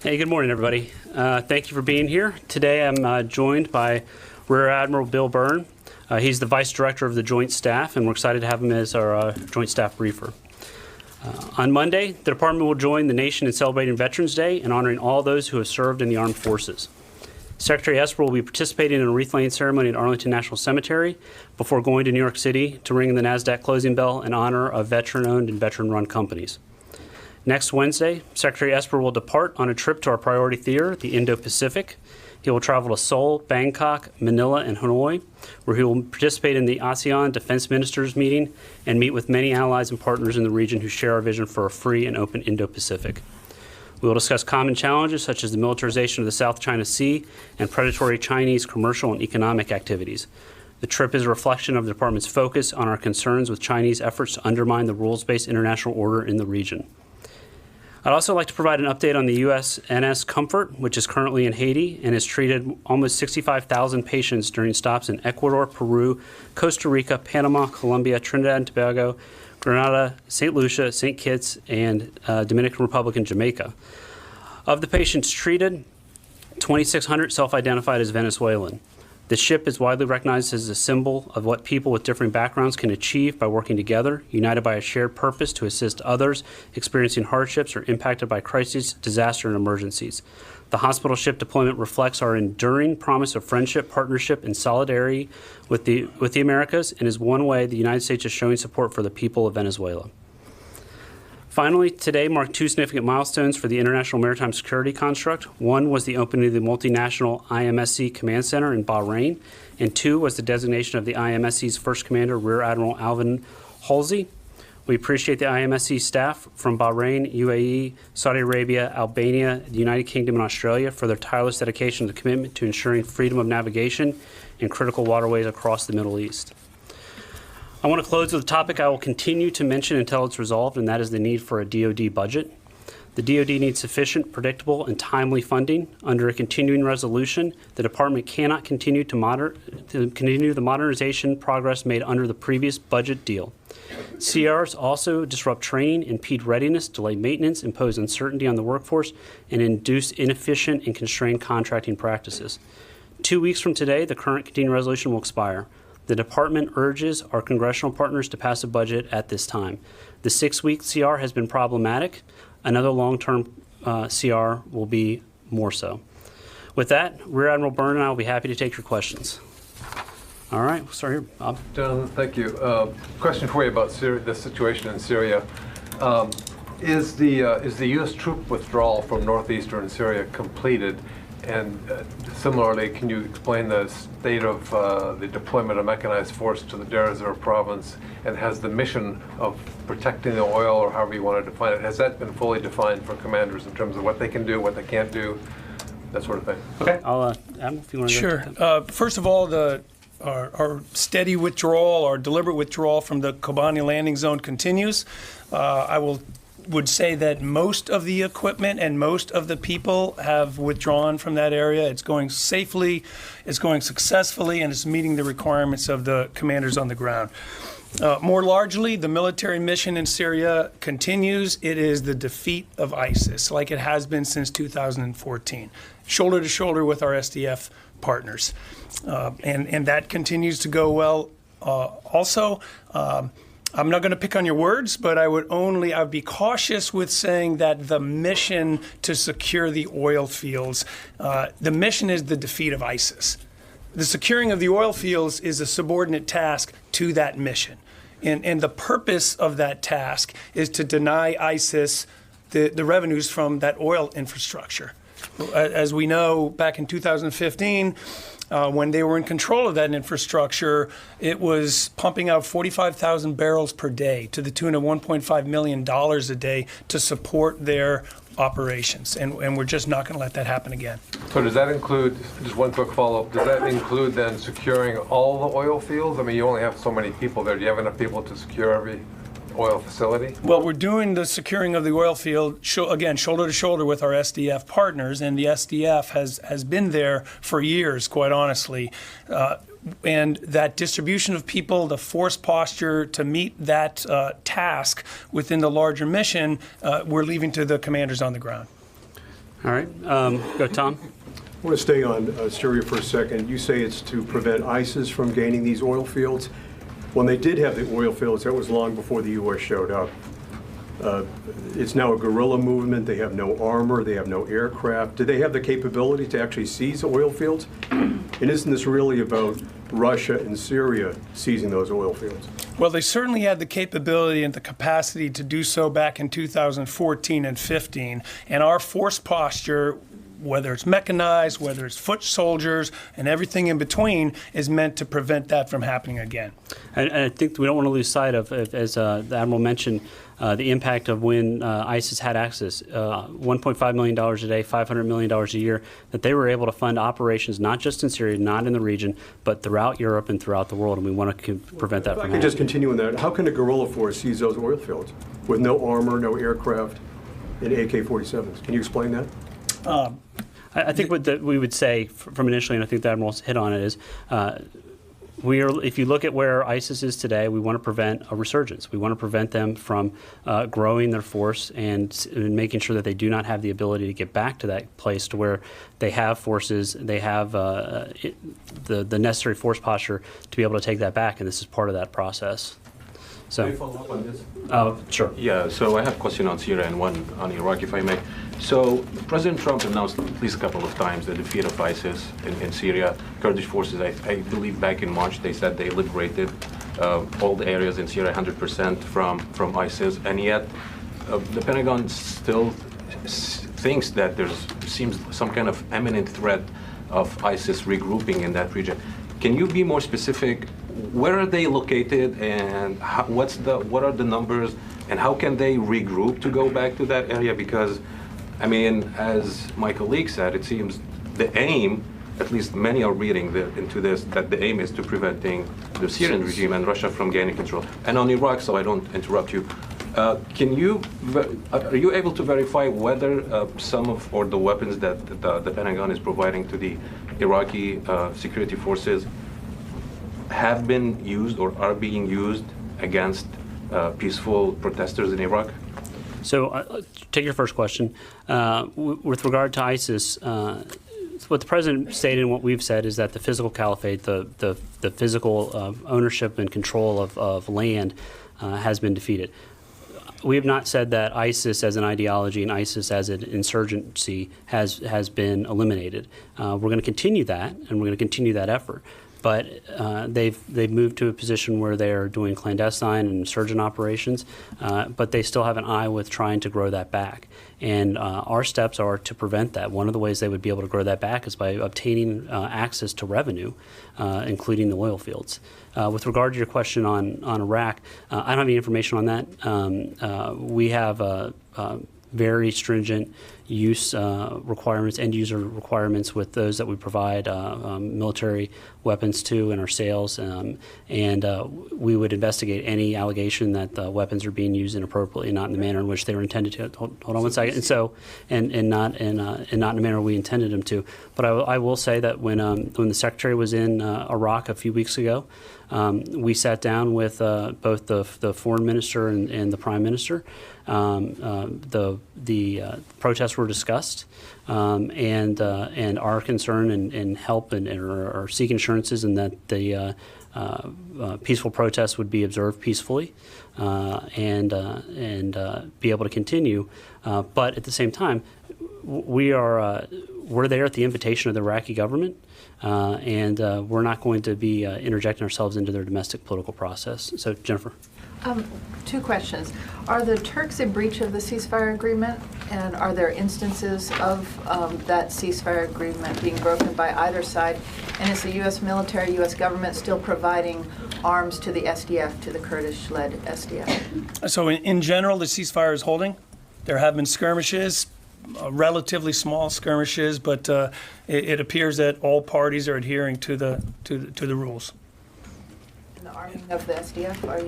Hey, good morning, everybody. Thank you for being here. Today I'm joined by Rear Admiral Bill Byrne. He's the Vice Director of the Joint Staff, and we're excited to have him as our Joint Staff briefer. On Monday, the Department will join the nation in celebrating Veterans Day and honoring all those who have served in the armed forces. Secretary Esper will be participating in a wreath-laying ceremony at Arlington National Cemetery before going to New York City to ring the NASDAQ closing bell in honor of veteran-owned and veteran-run companies. Next Wednesday, Secretary Esper will depart on a trip to our priority theater, the Indo-Pacific. He will travel to Seoul, Bangkok, Manila, and Hanoi, where he will participate in the ASEAN Defense Ministers meeting and meet with many allies and partners in the region who share our vision for a free and open Indo-Pacific. We will discuss common challenges such as the militarization of the South China Sea and predatory Chinese commercial and economic activities. The trip is a reflection of the Department's focus on our concerns with Chinese efforts to undermine the rules-based international order in the region. I'd also like to provide an update on the USNS Comfort, which is currently in Haiti and has treated almost 65,000 patients during stops in Ecuador, Peru, Costa Rica, Panama, Colombia, Trinidad and Tobago, Grenada, St. Lucia, St. Kitts, and Dominican Republic and Jamaica. Of the patients treated, 2,600 self-identified as Venezuelan. The ship is widely recognized as a symbol of what people with differing backgrounds can achieve by working together, united by a shared purpose to assist others experiencing hardships or impacted by crises, disaster, and emergencies. The hospital ship deployment reflects our enduring promise of friendship, partnership, and solidarity with the Americas, and is one way the United States is showing support for the people of Venezuela. Finally, today marked two significant milestones for the International Maritime Security Construct. One was the opening of the multinational IMSC Command Center in Bahrain, and two was the designation of the IMSC's first commander, Rear Admiral Alvin Halsey. We appreciate the IMSC staff from Bahrain, UAE, Saudi Arabia, Albania, the United Kingdom, and Australia for their tireless dedication and commitment to ensuring freedom of navigation in critical waterways across the Middle East. I want to close with a topic I will continue to mention until it's resolved, and that is the need for a DOD budget. The DOD needs sufficient, predictable, and timely funding. Under a continuing resolution, the Department cannot continue the modernization progress made under the previous budget deal. CRs also disrupt training, impede readiness, delay maintenance, impose uncertainty on the workforce, and induce inefficient and constrained contracting practices. 2 weeks from today, the current continuing resolution will expire. The Department urges our congressional partners to pass a budget at this time. The 6-week CR has been problematic. Another long-term CR will be more so. With that, Rear Admiral Byrne and I will be happy to take your questions. All right, we'll start here, Bob. Jonathan, thank you. Question for you about the situation in Syria. Is the U.S. troop withdrawal from northeastern Syria completed? And similarly, can you explain the state of the deployment of mechanized force to the Deir ez-Zor province? And has the mission of protecting the oil, or however you want to define it, has that been fully defined for commanders in terms of what they can do, what they can't do, that sort of thing? Okay, I'll, Admiral, if you want to Sure. go. First of all, our steady withdrawal, our deliberate withdrawal from the Kobani landing zone continues. I would say that most of the equipment and most of the people have withdrawn from that area. It's going safely, it's going successfully, and it's meeting the requirements of the commanders on the ground. More largely, the military mission in Syria continues. It is the defeat of ISIS, like it has been since 2014, shoulder to shoulder with our SDF partners. And that continues to go well also. I'm not going to pick on your words, but I'd be cautious with saying that the mission to secure the oil fields, the mission is the defeat of ISIS. The securing of the oil fields is a subordinate task to that mission. And the purpose of that task is to deny ISIS the revenues from that oil infrastructure. As we know, back in 2015, when they were in control of that infrastructure, it was pumping out 45,000 barrels per day to the tune of $1.5 million a day to support their operations. And we're just not going to let that happen again. So does that include, just one quick follow-up, does that include then securing all the oil fields? I mean, you only have so many people there. Do you have enough people to secure every oil facility? Well, we're doing the securing of the oil field, again, shoulder to shoulder with our SDF partners, and the SDF has been there for years, quite honestly. And that distribution of people, the force posture to meet that task within the larger mission, we're leaving to the commanders on the ground. All right, go Tom. I want to stay on Syria for a second. You say it's to prevent ISIS from gaining these oil fields. When they did have the oil fields, that was long before the U.S. showed up. It's now a guerrilla movement. They have no armor. They have no aircraft. Do they have the capability to actually seize oil fields? And isn't this really about Russia and Syria seizing those oil fields? Well, they certainly had the capability and the capacity to do so back in 2014 and 15. And our force posture, whether it's mechanized, whether it's foot soldiers, and everything in between, is meant to prevent that from happening again. And I think we don't want to lose sight of, as the Admiral mentioned, the impact of when ISIS had access, $1.5 million a day, $500 million a year, that they were able to fund operations not just in Syria, not in the region, but throughout Europe and throughout the world, and we want to prevent that from happening. Just continue on that. How can a guerrilla force seize those oil fields with no armor, no aircraft, and AK-47s? Can you explain that? I think what we would say from initially, and I think the Admiral's hit on it, is if you look at where ISIS is today, we want to prevent a resurgence. We want to prevent them from growing their force and making sure that they do not have the ability to get back to that place to where they have forces, they have the necessary force posture to be able to take that back, and this is part of that process. So, Can I follow up on this? Sure. Yeah, so I have a question on Syria and one on Iraq, if I may. So President Trump announced at least a couple of times the defeat of ISIS in Syria. Kurdish forces, I believe back in March, they said they liberated all the areas in Syria 100% from ISIS, and yet the Pentagon still thinks that seems some kind of imminent threat of ISIS regrouping in that region. Can you be more specific? Where are they located, and what are the numbers, and how can they regroup to go back to that area? Because, I mean, as my colleague said, it seems the aim, at least many are reading into this, that the aim is to preventing the Syrian regime and Russia from gaining control. And on Iraq, so I don't interrupt you, are you able to verify whether or the weapons that the Pentagon is providing to the Iraqi security forces have been used or are being used against peaceful protesters in Iraq? So, take your first question. With regard to ISIS, what the president stated and what we've said is that the physical caliphate, the physical ownership and control of land has been defeated. We have not said that ISIS as an ideology and ISIS as an insurgency has been eliminated. We're going to continue that, and we're going to continue that effort. But they've moved to a position where they are doing clandestine and insurgent operations, but they still have an eye with trying to grow that back. And our steps are to prevent that. One of the ways they would be able to grow that back is by obtaining access to revenue, including the oil fields. With regard to your question on Iraq, I don't have any information on that. We have very stringent use requirements, end user requirements with those that we provide military weapons to in our sales, and we would investigate any allegation that the weapons are being used inappropriately, not in the manner in which they were intended to. Hold on one second. And so, and not in the manner we intended them to. But I will say that when the Secretary was in Iraq a few weeks ago, we sat down with both the foreign minister and the prime minister. The protests were discussed, and our concern and help and are seeking assurances and that the peaceful protests would be observed peacefully and be able to continue. But at the same time, we're there at the invitation of the Iraqi government. And we're not going to be interjecting ourselves into their domestic political process. So, Jennifer. Two questions. Are the Turks in breach of the ceasefire agreement, and are there instances of that ceasefire agreement being broken by either side? And is the U.S. military, U.S. government still providing arms to the SDF, to the Kurdish-led SDF? So in general, the ceasefire is holding. There have been skirmishes, relatively small skirmishes, but it appears that all parties are adhering to the rules. And the arming of the SDF, are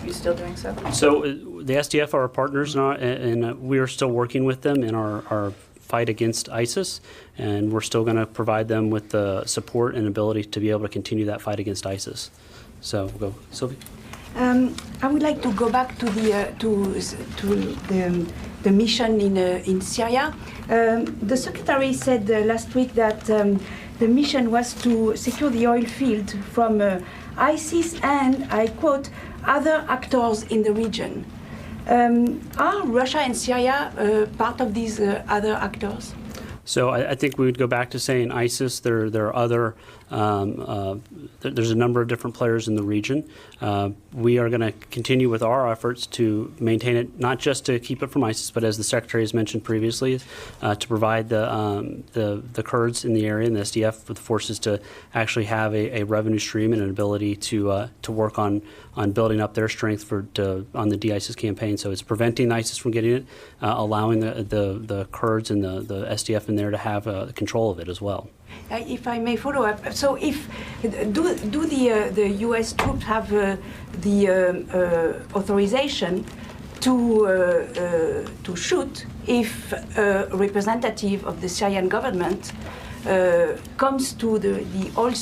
you still doing so? So the SDF are our partners, and we are still working with them in our fight against ISIS, and we're still going to provide them with the support and ability to be able to continue that fight against ISIS. So we'll go, Sylvie. I would like to go back to the mission in Syria. The Secretary said last week that the mission was to secure the oil field from ISIS and, I quote, other actors in the region. Are Russia and Syria part of these other actors? So I think we would go back to saying ISIS. There are other. There's a number of different players in the region. We are going to continue with our efforts to maintain it, not just to keep it from ISIS, but as the Secretary has mentioned previously, to provide the Kurds in the area and the SDF with forces to actually have a revenue stream and an ability to work on building up their strength on the de-ISIS campaign. So it's preventing ISIS from getting it, allowing the Kurds and the SDF in there to have control of it as well. If I may follow up, so do the U.S. troops have the authorization to shoot if a representative of the Syrian government comes to the oil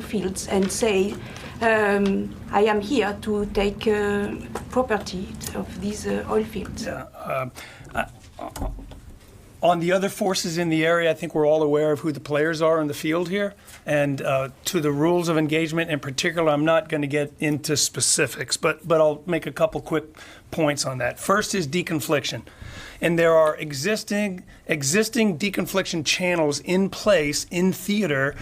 fields and say, I am here to take property of these oil fields? On the other forces in the area, I think we're all aware of who the players are in the field here. And to the rules of engagement in particular, I'm not going to get into specifics, but I'll make a couple quick points on that. First is deconfliction. And there are existing deconfliction channels in place in theater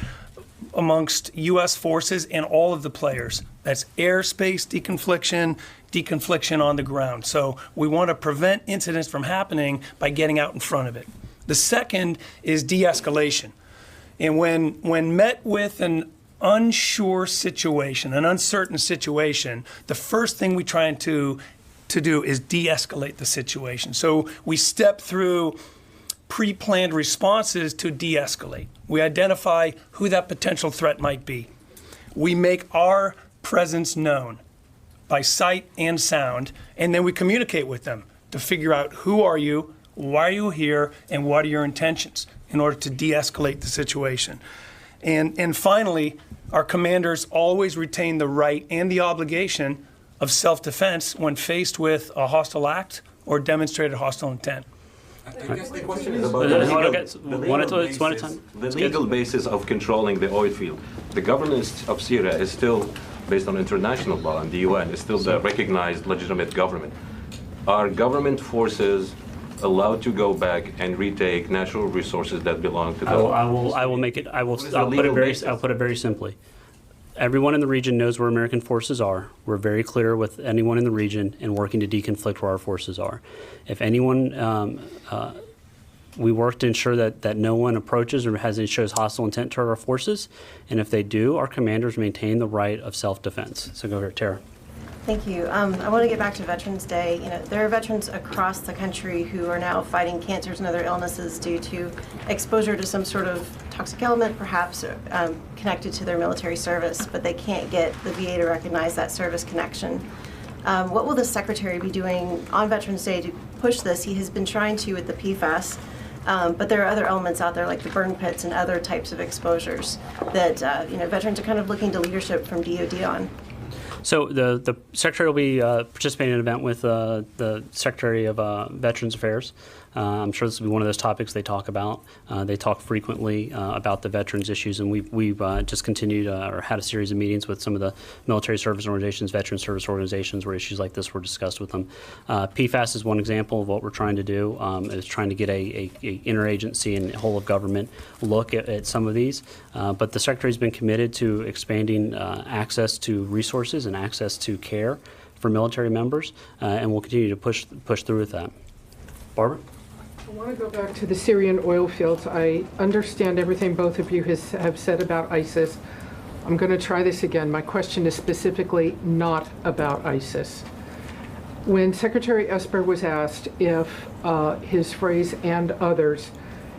amongst U.S. forces and all of the players. That's airspace deconfliction, deconfliction on the ground. So we want to prevent incidents from happening by getting out in front of it. The second is de-escalation. And when met with an unsure situation, an uncertain situation, the first thing we try to do is de-escalate the situation. So we step through pre-planned responses to de-escalate. We identify who that potential threat might be. We make our presence known by sight and sound, and then we communicate with them to figure out who are you, why are you here, and what are your intentions in order to de-escalate the situation. And finally, our commanders always retain the right and the obligation of self-defense when faced with a hostile act or demonstrated hostile intent. I guess the question is about the legal basis of controlling the oil field. The governance of Syria is still based on international law, and the UN is still the recognized legitimate government. Are government forces allowed to go back and retake natural resources that belong to the? I'll put it very simply. Everyone in the region knows where American forces are. We're very clear with anyone in the region and working to deconflict where our forces are. If anyone, we work to ensure that no one approaches or shows hostile intent to our forces. And if they do, our commanders maintain the right of self-defense. So go ahead, Tara. Thank you. I want to get back to Veterans Day. There are veterans across the country who are now fighting cancers and other illnesses due to exposure to some sort of toxic element, perhaps connected to their military service, but they can't get the VA to recognize that service connection. What will the Secretary be doing on Veterans Day to push this? He has been trying to with the PFAS, but there are other elements out there like the burn pits and other types of exposures that veterans are kind of looking to leadership from DOD on. So the Secretary will be participating in an event with the Secretary of Veterans Affairs. I'm sure this will be one of those topics they talk about. They talk frequently about the veterans issues, and we've just continued or had a series of meetings with some of the military service organizations, veteran service organizations, where issues like this were discussed with them. PFAS is one example of what we're trying to do, is trying to get a interagency and whole of government look at some of these. But the Secretary's been committed to expanding access to resources and access to care for military members, and we'll continue to push through with that. Barbara? I want to go back to the Syrian oil fields. I understand everything both of you have said about ISIS. I'm going to try this again. My question is specifically not about ISIS. When Secretary Esper was asked if his phrase "and others"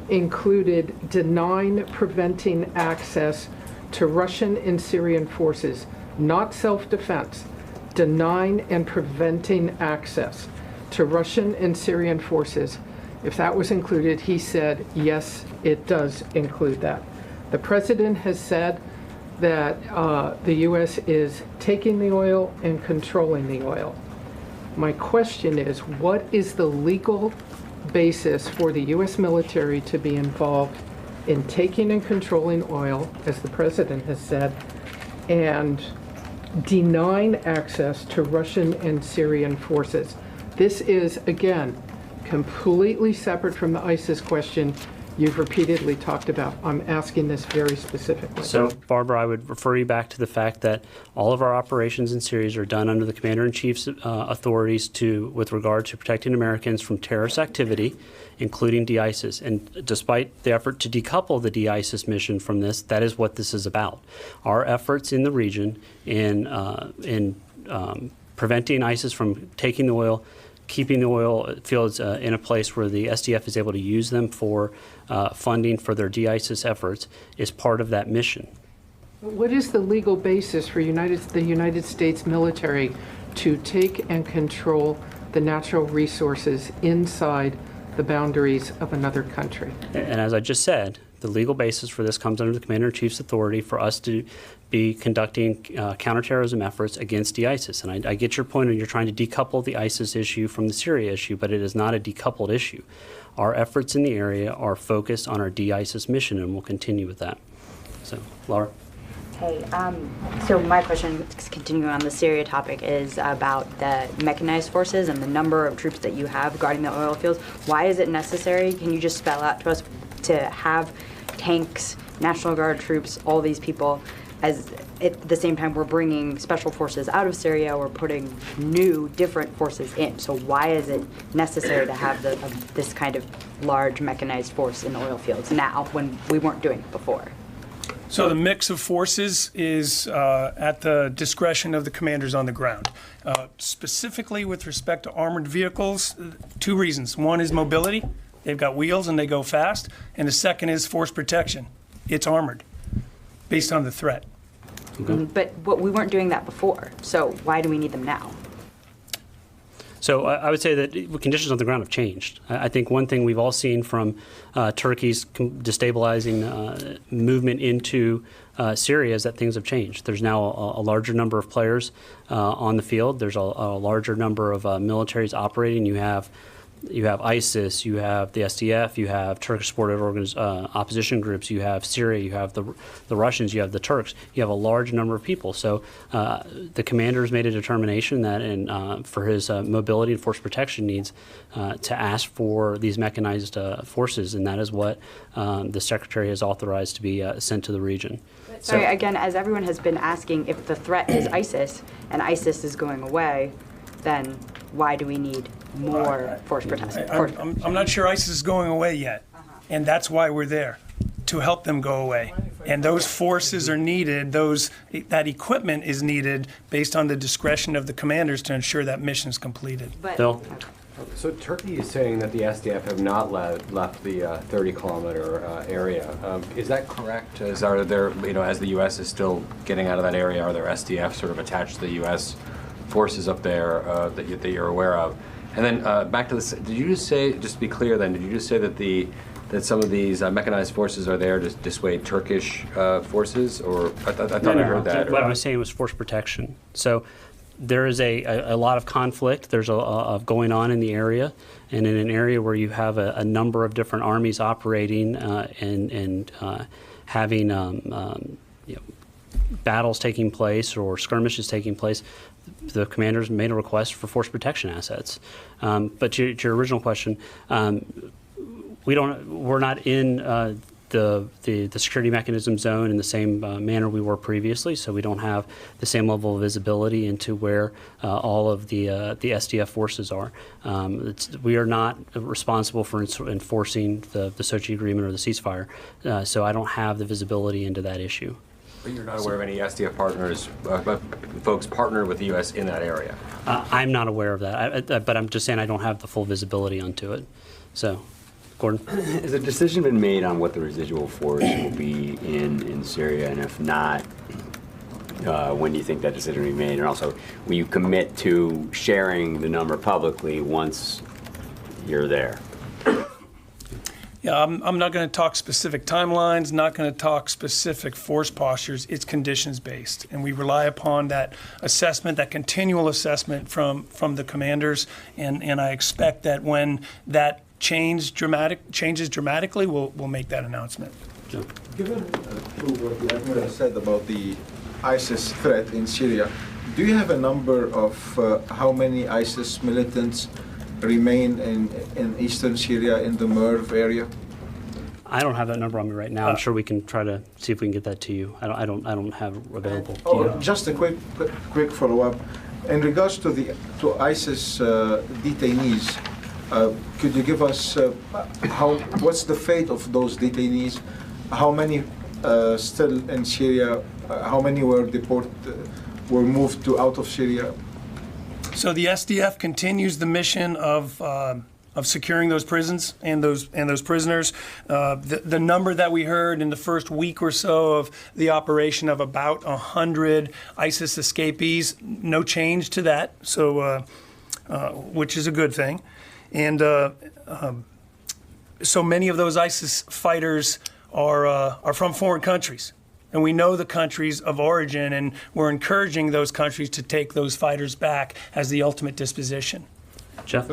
included denying, preventing access to Russian and Syrian forces, not self-defense, denying and preventing access to Russian and Syrian forces, if that was included, he said, yes, it does include that. The President has said that the U.S. is taking the oil and controlling the oil. My question is, what is the legal basis for the U.S. military to be involved in taking and controlling oil, as the president has said, and denying access to Russian and Syrian forces? This is, again, completely separate from the ISIS question you've repeatedly talked about. I'm asking this very specifically. So, Barbara, I would refer you back to the fact that all of our operations in Syria are done under the Commander-in-Chief's authorities with regard to protecting Americans from terrorist activity, including de-ISIS. And despite the effort to decouple the de-ISIS mission from this, that is what this is about. Our efforts in the region in preventing ISIS from taking the oil, keeping the oil fields in a place where the SDF is able to use them for funding for their de-ISIS efforts is part of that mission. What is the legal basis for the United States military to take and control the natural resources inside the boundaries of another country? And as I just said, the legal basis for this comes under the Commander-in-Chief's authority for us to be conducting counterterrorism efforts against de-ISIS. And I get your point, and you're trying to decouple the ISIS issue from the Syria issue, but it is not a decoupled issue. Our efforts in the area are focused on our de-ISIS mission, and we'll continue with that. So, Laura? Hey, so my question, continuing on the Syria topic, is about the mechanized forces and the number of troops that you have guarding the oil fields. Why is it necessary? Can you just spell out to us to have tanks, National Guard troops, all these people, as at the same time we're bringing special forces out of Syria, we're putting new, different forces in. So why is it necessary to have this kind of large mechanized force in the oil fields now when we weren't doing it before? So the mix of forces is at the discretion of the commanders on the ground. Specifically with respect to armored vehicles, two reasons. One is mobility. They've got wheels and they go fast. And the second is force protection. It's armored based on the threat. Okay. But we weren't doing that before, so why do we need them now? So I would say that conditions on the ground have changed. I think one thing we've all seen from Turkey's destabilizing movement into Syria is that things have changed. There's now a larger number of players on the field. There's a larger number of militaries operating. You have ISIS, you have the SDF, you have Turkish-supported opposition groups, you have Syria, you have the Russians, you have the Turks. You have a large number of people. So the commander's made a determination that for his mobility and force protection needs to ask for these mechanized forces, and that is what the Secretary has authorized to be sent to the region. Sorry, again, as everyone has been asking, if the threat is ISIS and ISIS is going away, then why do we need more force protection? I'm not sure ISIS is going away yet, and that's why we're there, to help them go away. And those forces are needed, that equipment is needed based on the discretion of the commanders to ensure that mission is completed. Bill? So Turkey is saying that the SDF have not left the 30-kilometer area. Is that correct? Are there, as the U.S. is still getting out of that area, are there SDF sort of attached to the U.S. forces up there that you're aware of? And then back to this, did you just say, just to be clear then, did you just say that some of these mechanized forces are there to dissuade Turkish forces? Or I thought I heard that. What I was saying was force protection. So there is a lot of conflict. There's a going on in the area, and in an area where you have a number of different armies operating and having battles taking place or skirmishes taking place, the commanders made a request for force protection assets. But to your original question, we're not in the security mechanism zone in the same manner we were previously, so we don't have the same level of visibility into where all of the SDF forces are. We are not responsible for enforcing the Sochi agreement or the ceasefire, so I don't have the visibility into that issue. But you're not aware of any SDF partners, folks partnered with the U.S. in that area? I'm not aware of that, but I'm just saying I don't have the full visibility onto it. So, Gordon? Has a decision been made on what the residual force will be in Syria, and if not, when do you think that decision will be made? And also, will you commit to sharing the number publicly once you're there? Yeah, I'm not going to talk specific timelines, not going to talk specific force postures. It's conditions-based, and we rely upon that assessment, that continual assessment from the commanders, and I expect that when that changes dramatically, we'll make that announcement. Given what the Admiral said about the ISIS threat in Syria, do you have a number of how many ISIS militants remain in eastern Syria in the Merv area? I don't have that number on me right now. I'm sure we can try to see if we can get that to you. I don't have it available. Just a quick follow-up. In regards to ISIS detainees, could you give us what's the fate of those detainees? How many still in Syria? How many were deported, were moved out of Syria? So the SDF continues the mission of securing those prisons and those prisoners. The number that we heard in the first week or so of the operation of about 100 ISIS escapees, no change to that. So, which is a good thing. And so many of those ISIS fighters are from foreign countries. And we know the countries of origin, and we're encouraging those countries to take those fighters back as the ultimate disposition. Jeff?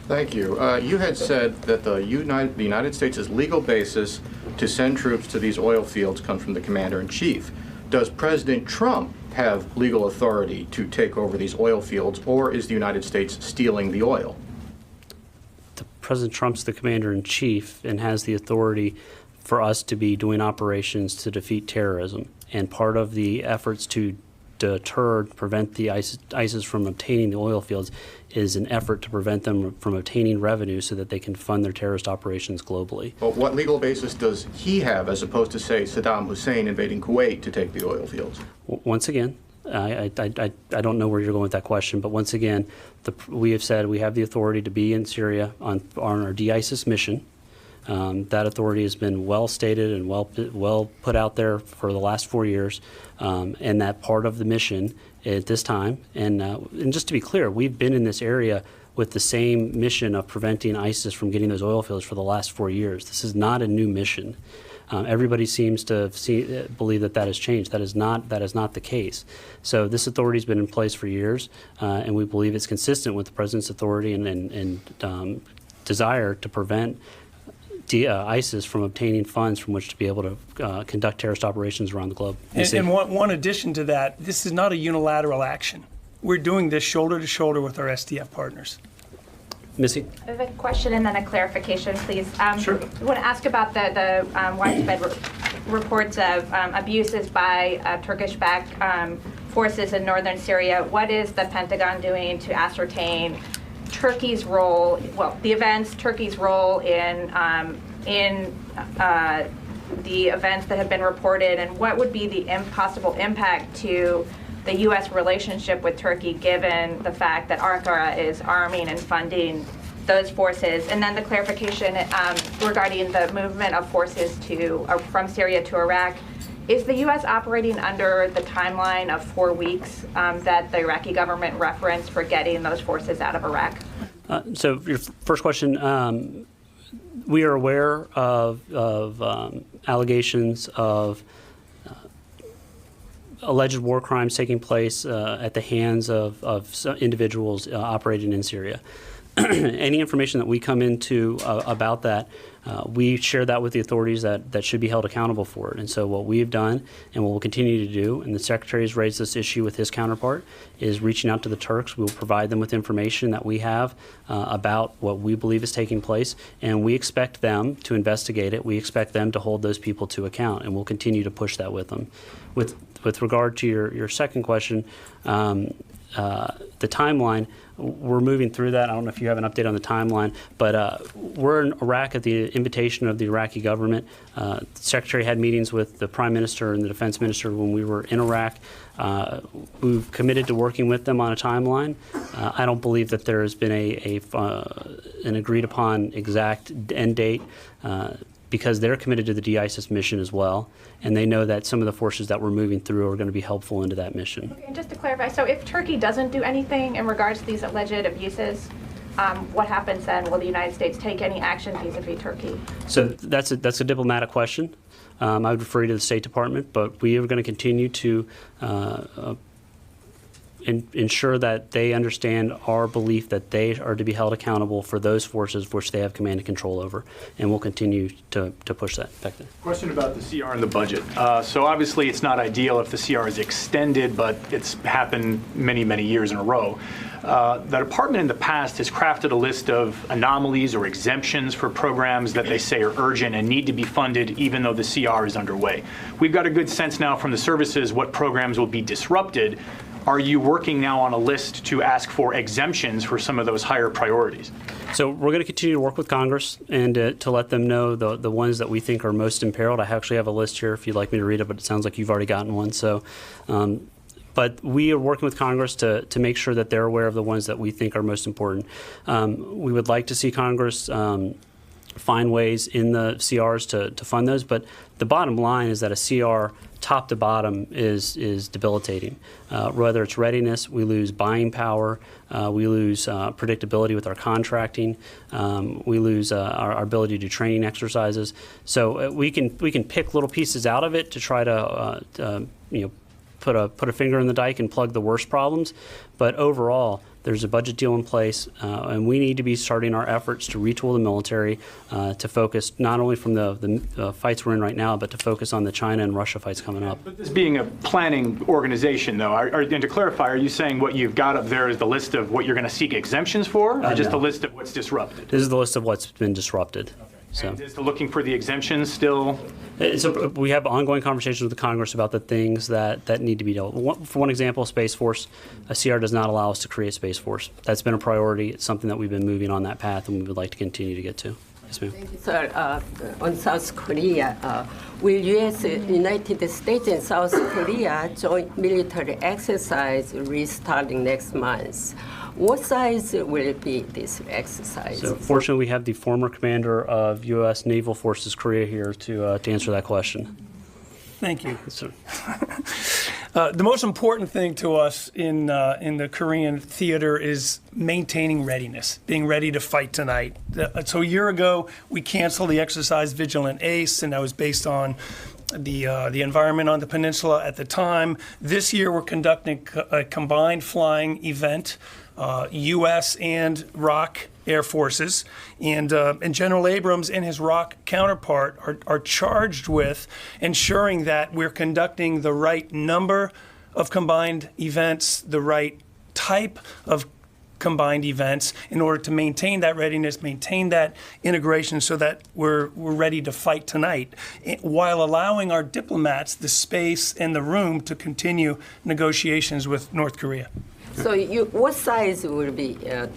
Thank you. You had said that the United States' legal basis to send troops to these oil fields comes from the Commander-in-Chief. Does President Trump have legal authority to take over these oil fields, or is the United States stealing the oil? President Trump's the Commander-in-Chief and has the authority for us to be doing operations to defeat terrorism. And part of the efforts to prevent the ISIS from obtaining the oil fields is an effort to prevent them from obtaining revenue so that they can fund their terrorist operations globally. But what legal basis does he have as opposed to, say, Saddam Hussein invading Kuwait to take the oil fields? Once again, I don't know where you're going with that question, but once again, we have said we have the authority to be in Syria on our de-ISIS mission. That authority has been well stated and well put out there for the last 4 years, and that part of the mission at this time. And just to be clear, we've been in this area with the same mission of preventing ISIS from getting those oil fields for the last 4 years. This is not a new mission. Everybody seems to believe that has changed. That is not the case. So this authority has been in place for years, and we believe it's consistent with the President's authority and desire to prevent ISIS from obtaining funds from which to be able to conduct terrorist operations around the globe. And one addition to that, this is not a unilateral action. We're doing this shoulder to shoulder with our SDF partners. Missy? I have a question and then a clarification, please. Sure. I want to ask about the widespread reports of abuses by Turkish-backed forces in northern Syria. What is the Pentagon doing to ascertain Turkey's role, Turkey's role in the events that have been reported, and what would be the possible impact to the U.S. relationship with Turkey given the fact that Ankara is arming and funding those forces? And then the clarification regarding the movement of forces from Syria to Iraq. Is the U.S. operating under the timeline of 4 weeks that the Iraqi government referenced for getting those forces out of Iraq? So your first question, we are aware of allegations of alleged war crimes taking place at the hands of some individuals operating in Syria. Any information that we come into about that, we share that with the authorities that should be held accountable for it. And so what we have done and what we'll continue to do, and the Secretary has raised this issue with his counterpart, is reaching out to the Turks. We'll provide them with information that we have about what we believe is taking place, and we expect them to investigate it. We expect them to hold those people to account, and we'll continue to push that with them. With regard to your second question, the timeline, we're moving through that. I don't know if you have an update on the timeline, but we're in Iraq at the invitation of the Iraqi government. The Secretary had meetings with the Prime Minister and the Defense Minister when we were in Iraq. We've committed to working with them on a timeline. I don't believe that there has been an agreed upon exact end date because they're committed to the de-ISIS mission as well, and they know that some of the forces that we're moving through are going to be helpful into that mission. Okay, and just to clarify, so if Turkey doesn't do anything in regards to these alleged abuses, what happens then? Will the United States take any action vis-a-vis Turkey? So that's a diplomatic question. I would refer you to the State Department, but we are going to continue to ensure that they understand our belief that they are to be held accountable for those forces which they have command and control over, and we'll continue to push that back there. Question about the CR and the budget. So obviously it's not ideal if the CR is extended, but it's happened many, many years in a row. The department in the past has crafted a list of anomalies or exemptions for programs that they say are urgent and need to be funded even though the CR is underway. We've got a good sense now from the services what programs will be disrupted. Are you working now on a list to ask for exemptions for some of those higher priorities? So we're going to continue to work with Congress and to let them know the ones that we think are most imperiled. I actually have a list here if you'd like me to read it, but it sounds like you've already gotten one. So, but we are working with Congress to make sure that they're aware of the ones that we think are most important. We would like to see Congress find ways in the CRs to fund those, but the bottom line is that a CR top to bottom is debilitating. Whether it's readiness, we lose buying power, we lose predictability with our contracting, we lose our ability to do training exercises. So we can pick little pieces out of it to try to put a finger in the dike and plug the worst problems, but overall there's a budget deal in place, and we need to be starting our efforts to retool the military to focus not only from the fights we're in right now, but to focus on the China and Russia fights coming up. But this being a planning organization, though, and to clarify, are you saying what you've got up there is the list of what you're going to seek exemptions for, or just no. the list of what's disrupted? This is the list of what's been disrupted. Okay. So. And is the looking for the exemptions still? We have ongoing conversations with the Congress about the things that need to be dealt with. For one example, Space Force, a CR does not allow us to create Space Force. That's been a priority. It's something that we've been moving on that path and we would like to continue to get to. Yes, ma'am. Thank you, sir. On South Korea, will U.S., United States and South Korea joint military exercise restarting next month? What size will it be, this exercise? So fortunately, we have the former commander of U.S. Naval Forces Korea here to answer that question. Thank you. Yes, sir. The most important thing to us in the Korean theater is maintaining readiness, being ready to fight tonight. So a year ago, we canceled the exercise Vigilant Ace, and that was based on the environment on the peninsula at the time. This year, we're conducting a combined flying event, U.S. and ROC Air Forces, and General Abrams and his ROC counterpart are charged with ensuring that we're conducting the right number of combined events, the right type of combined events in order to maintain that readiness, maintain that integration so that we're ready to fight tonight, while allowing our diplomats the space and the room to continue negotiations with North Korea. So what size will be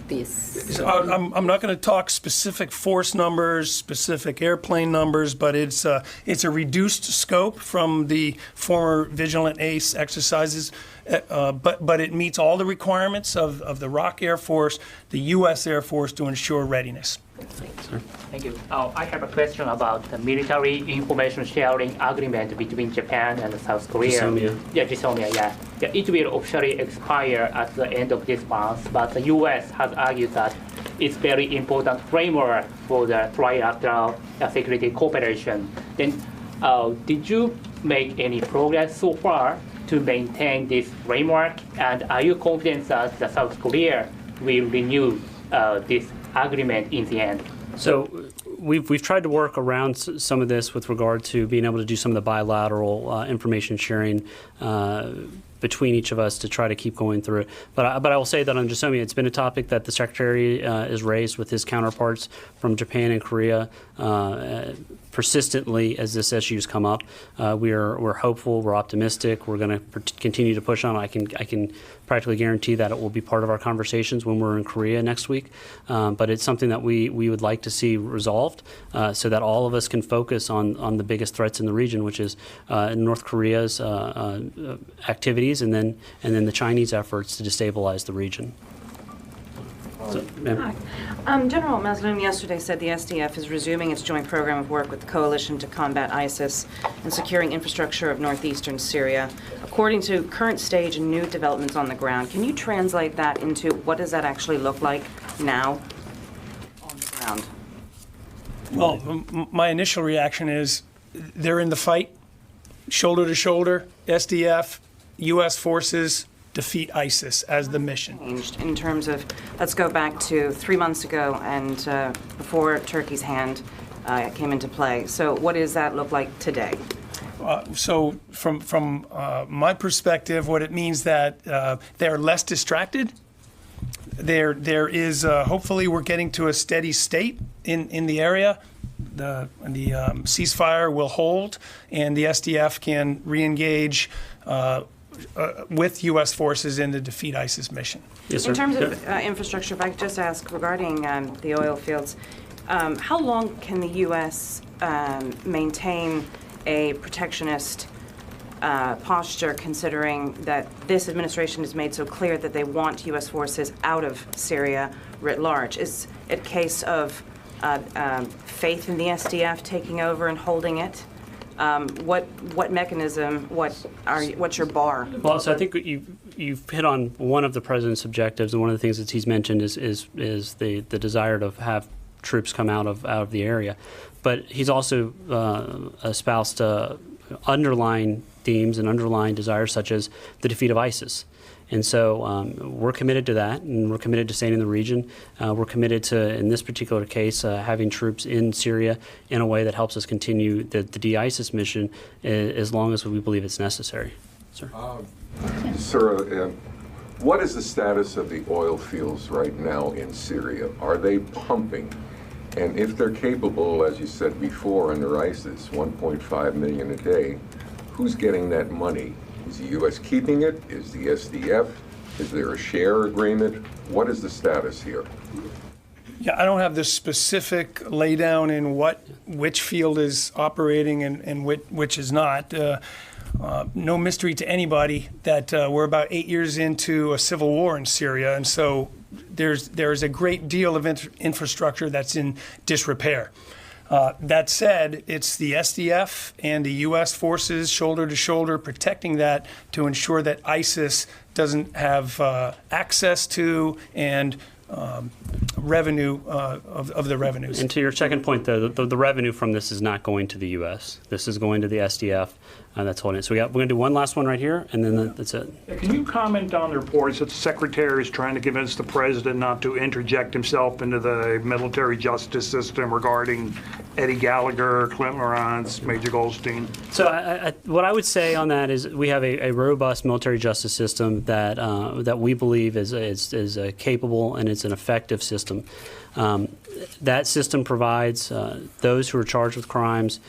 this? I'm not going to talk specific force numbers, specific airplane numbers, but it's a reduced scope from the former Vigilant Ace exercises, but it meets all the requirements of the ROC Air Force, the U.S. Air Force to ensure readiness. Thank you. I have a question about the military information sharing agreement between Japan and South Korea. GSOMIA. Yeah, GSOMIA, yeah. It will officially expire at the end of this month, but the U.S. has argued that it's very important framework for the trilateral security cooperation. Then, did you make any progress so far to maintain this framework? And are you confident that the South Korea will renew this agreement in the end? So we've tried to work around some of this with regard to being able to do some of the bilateral information sharing between each of us to try to keep going through it. But I will say that on GSOMIA, it's been a topic that the Secretary has raised with his counterparts from Japan and Korea persistently as this issue has come up. We're hopeful, we're optimistic, we're going to continue to push on it. I can practically guarantee that it will be part of our conversations when we're in Korea next week. But it's something that we would like to see resolved so that all of us can focus on the biggest threats in the region, which is North Korea's activities and then the Chinese efforts to destabilize the region. So, Hi. General Mazloum yesterday said the SDF is resuming its joint program of work with the coalition to combat ISIS and securing infrastructure of northeastern Syria. According to current stage and new developments on the ground, can you translate that into what does that actually look like? now on the ground? Well, my initial reaction is they're in the fight, shoulder to shoulder, SDF, U.S. forces, defeat ISIS as the mission. In terms of, let's go back to 3 months ago and before Turkey's hand came into play. So what does that look like today? So from my perspective, what it means that they're less distracted. There is hopefully we're getting to a steady state in the area. The ceasefire will hold, and the SDF can re-engage with U.S. forces in the defeat ISIS mission. Yes, sir. In terms of infrastructure, if I could just ask regarding the oil fields, how long can the U.S. Maintain a protectionist posture, considering that this administration has made so clear that they want U.S. forces out of Syria writ large? Is it a case of faith in the SDF taking over and holding it? What mechanism? What's your bar? Well, so I think you've hit on one of the president's objectives, and one of the things that he's mentioned is the desire to have troops come out of the area. But he's also espoused underlying themes and underlying desires such as the defeat of ISIS. And so we're committed to that, and we're committed to staying in the region. We're committed to, in this particular case, having troops in Syria in a way that helps us continue the de-ISIS mission as long as we believe it's necessary. Sir. Sir, what is the status of the oil fields right now in Syria? Are they pumping? And if they're capable, as you said before, under ISIS, 1.5 million a day, who's getting that money? Is the U.S. keeping it? Is the SDF? Is there a share agreement? What is the status here? Yeah, I don't have the specific laydown in which field is operating and which is not. No mystery to anybody that we're about 8 years into a civil war in Syria, and so there's a great deal of infrastructure that's in disrepair. That said, it's the SDF and the U.S. forces shoulder to shoulder protecting that to ensure that ISIS doesn't have access to and revenue of the revenues. And to your second point, though, the revenue from this is not going to the U.S. This is going to the SDF. That's holding it. So we're going to do one last one right here, and then that's it. Can you comment on the reports that the Secretary is trying to convince the President not to interject himself into the military justice system regarding Eddie Gallagher, Clint Lawrence, Major Goldstein? So what I would say on that is we have a robust military justice system that we believe is capable, and it's an effective system. That system provides those who are charged with crimes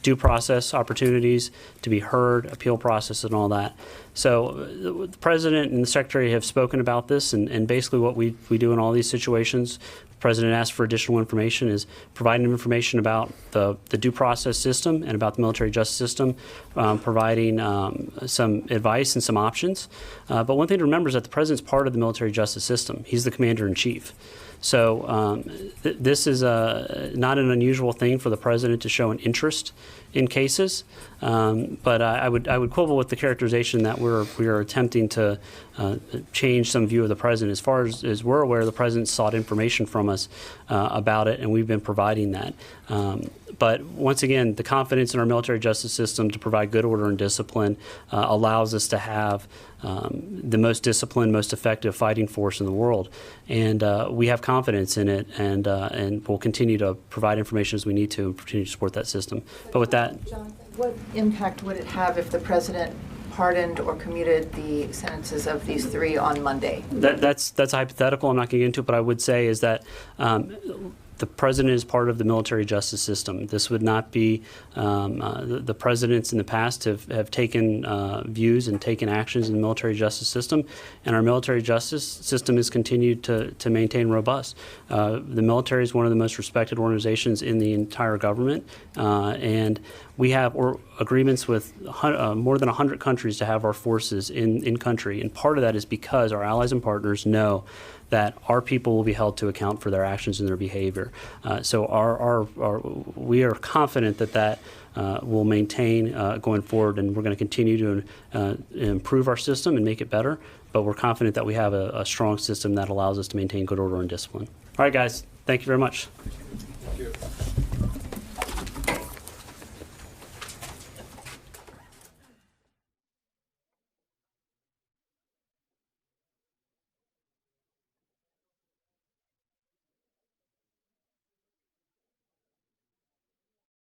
due process opportunities to be heard, appeal process, and all that. So the President and the Secretary have spoken about this, and basically what we do in all these situations, the President asks for additional information, is providing information about the due process system and about the military justice system, providing some advice and some options. But one thing to remember is that the President's part of the military justice system. He's the Commander-in-Chief. So this is not an unusual thing for the President to show an interest in cases, but I would quibble with the characterization that we are attempting to change some view of the President. As far as we're aware, the President sought information from us about it, and we've been providing that. But once again, the confidence in our military justice system to provide good order and discipline allows us to have the most disciplined, most effective fighting force in the world. And we have confidence in it, and we'll continue to provide information as we need to and continue to support that system. But with that... Jonathan, what impact would it have if the President pardoned or commuted the sentences of these three on Monday? That's hypothetical. I'm not going to get into it, but I would say is that the President is part of the military justice system. This would not be, the presidents in the past have taken views and taken actions in the military justice system, and our military justice system has continued to maintain robust. The military is one of the most respected organizations in the entire government, and we have agreements with more than 100 countries to have our forces in country, and part of that is because our allies and partners know that our people will be held to account for their actions and their behavior. So we are confident that will maintain going forward, and we're going to continue to improve our system and make it better. but we're confident that we have a strong system that allows us to maintain good order and discipline. All right, guys, thank you very much. Thank you.